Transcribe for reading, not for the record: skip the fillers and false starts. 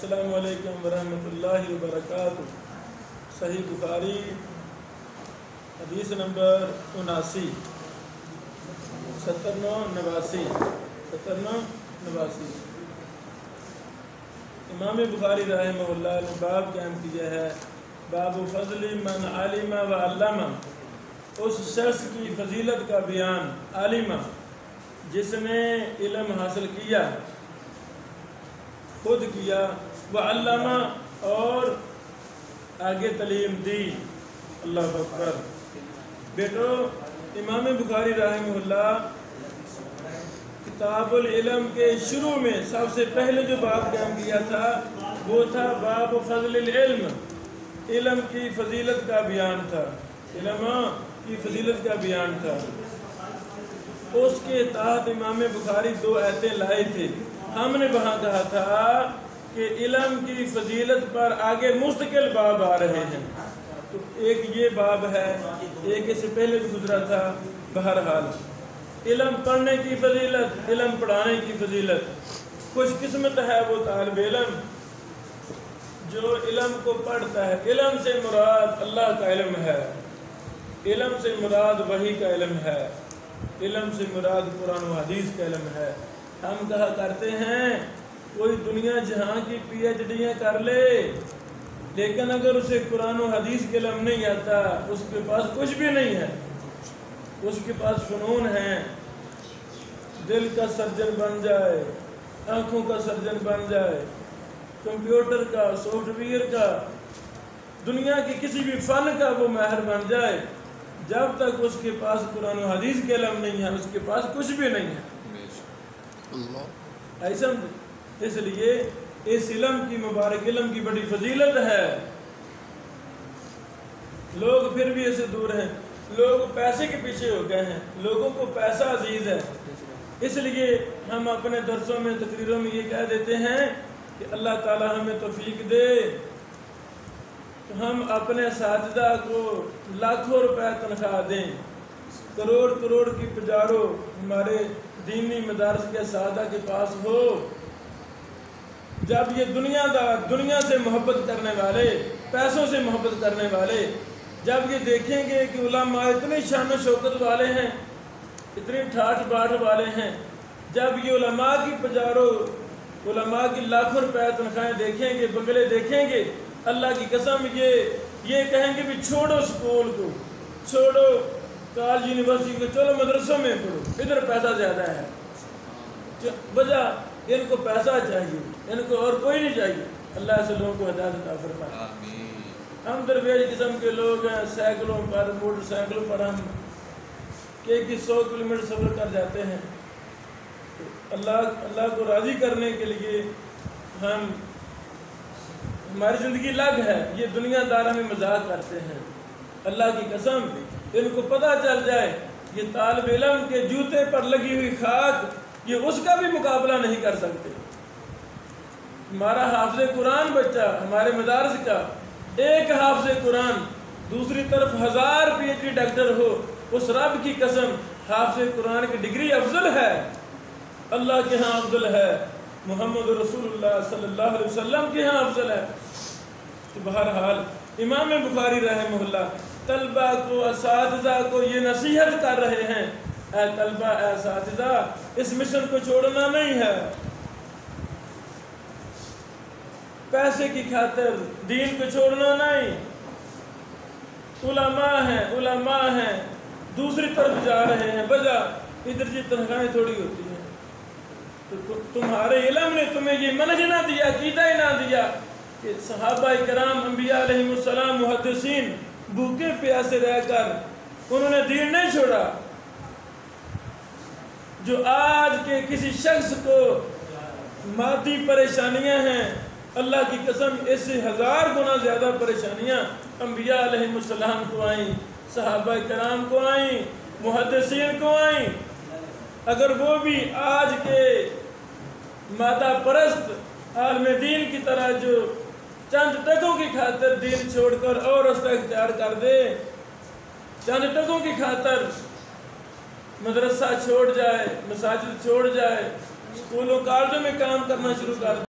السلام علیکم ورحمۃ اللہ وبرکاتہ۔ صحیح بخاری حدیث نمبر 79 79 امام بخاری رحمہ اللہ نے باب قائم کیا ہے، باب فضل من علم و علم، اس شخص کی فضیلت کا بیان، عالم جس نے علم حاصل کیا، خود کیا، وہ علامہ اور آگے تعلیم دی۔ اللہ اکبر۔ بیٹو، امام بخاری رحمہ اللہ کتاب العلم کے شروع میں سب سے پہلے جو باب قائم کیا تھا وہ تھا باب فضل العلم، علم کی فضیلت کا بیان تھا، علم کی فضیلت کا بیان تھا۔ اس کے تحت امام بخاری 2 آیتیں لائے تھے۔ ہم نے وہاں کہا تھا کہ علم کی فضیلت پر آگے مستقل باب آ رہے ہیں، تو ایک یہ باب ہے، ایک اس سے پہلے بھی گزرا تھا۔ بہرحال علم پڑھنے کی فضیلت، علم پڑھانے کی فضیلت، خوش قسمت ہے وہ طالب علم جو علم کو پڑھتا ہے۔ علم سے مراد اللہ کا علم ہے، علم سے مراد وحی کا علم ہے، علم سے مراد قرآن و حدیث کا علم ہے۔ ہم کہا کرتے ہیں کوئی دنیا جہاں کی پی ایچ ڈیاں کر لے، لیکن اگر اسے قرآن و حدیث کے علم نہیں آتا، اس کے پاس کچھ بھی نہیں ہے۔ اس کے پاس فنون ہیں، دل کا سرجن بن جائے، آنکھوں کا سرجن بن جائے، کمپیوٹر کا، سافٹ ویئر کا، دنیا کے کسی بھی فن کا وہ ماہر بن جائے، جب تک اس کے پاس قرآن و حدیث کے علم نہیں ہے، اس کے پاس کچھ بھی نہیں ہے۔ ایسا اس لیے اس علم کی مبارک علم کی بڑی فضیلت ہے۔ لوگ پھر بھی اسے دور ہیں، لوگ پیسے کے پیچھے ہو گئے ہیں، لوگوں کو پیسہ عزیز ہے۔ اس لیے ہم اپنے درسوں میں، تقریروں میں یہ کہہ دیتے ہیں کہ اللہ تعالی ہمیں توفیق دے تو ہم اپنے اساتذہ کو لاکھوں روپے تنخواہ دیں، کروڑ کروڑ کی پجارو ہمارے دینی مدارس کے اساتذہ کے پاس ہو۔ جب یہ دنیا سے محبت کرنے والے، پیسوں سے محبت کرنے والے، جب یہ دیکھیں گے کہ علماء اتنی شان و شوکت والے ہیں، اتنی ٹھاٹ باٹھ والے ہیں، جب یہ علماء کی پجارو، علماء کی لاکھوں روپے تنخواہیں دیکھیں گے، بنگلے دیکھیں گے، اللہ کی قسم یہ کہیں گے بھی چھوڑو سکول کو، چھوڑو کالج یونیورسٹی کو، چلو مدرسوں میں پڑھو، ادھر پیسہ زیادہ ہے۔ وجہ ان کو پیسہ چاہیے، ان کو اور کوئی نہیں چاہیے۔ اللہ ایسے لوگوں کو ہدایت عطا فرمائے۔ ہم درویش قسم کے لوگ ہیں، سائیکلوں پر، موٹر سائیکلوں پر ہم کہ 100 کلومیٹر سفر کر جاتے ہیں۔ اللہ کو راضی کرنے کے لیے ہماری زندگی لگ ہے، یہ دنیا دار ہمیں مذاق کرتے ہیں۔ اللہ کی قسم ان کو پتہ چل جائے یہ طالب علم کے جوتے پر لگی ہوئی خاک یہ اس کا بھی مقابلہ نہیں کر سکتے۔ ہمارا حافظ قرآن بچہ ہمارے مدارس کا، ایک حافظ قرآن، دوسری طرف 1000 پی ایچ ڈی ڈاکٹر ہو، اس رب کی قسم حافظ قرآن کی ڈگری افضل ہے، اللہ کے ہاں افضل ہے، محمد رسول اللہ صلی اللہ علیہ وسلم کے ہاں افضل ہے۔ تو بہرحال امام بخاری رحمہ اللہ طلبہ کو، اساتذہ کو یہ نصیحت کر رہے ہیں، اے طلبہ، اے اساتذہ، اس مشن کو چھوڑنا نہیں ہے۔ پیسے کی خاطر دین کو چھوڑنا نہیں۔ علماء ہیں، دوسری طرف جا رہے ہیں، وجہ ادھر کی تنخواہیں تھوڑی ہوتی ہیں۔ تو تمہارے علم نے تمہیں یہ منہج نہ دیا، عقیدہ ہی نہ دیا کہ صحابہ کرام، انبیاء علیہ السلام، محدثین بھوکے پیاسے رہ کر انہوں نے دین نہیں چھوڑا۔ جو آج کے کسی شخص کو مادی پریشانیاں ہیں، اللہ کی قسم اس سے 1000 گنا زیادہ پریشانیاں انبیاء علیہ السلام کو آئیں، صحابہ کرام کو آئیں، محدثین کو آئیں۔ اگر وہ بھی آج کے مادہ پرست عالم دین کی طرح جو چند ٹکوں کی خاطر دین چھوڑ کر اور راستہ اختیار کر دے، چند ٹکوں کی خاطر مدرسہ چھوڑ جائے، مساجد چھوڑ جائے، اسکولوں کالجوں میں کام کرنا شروع کر دے،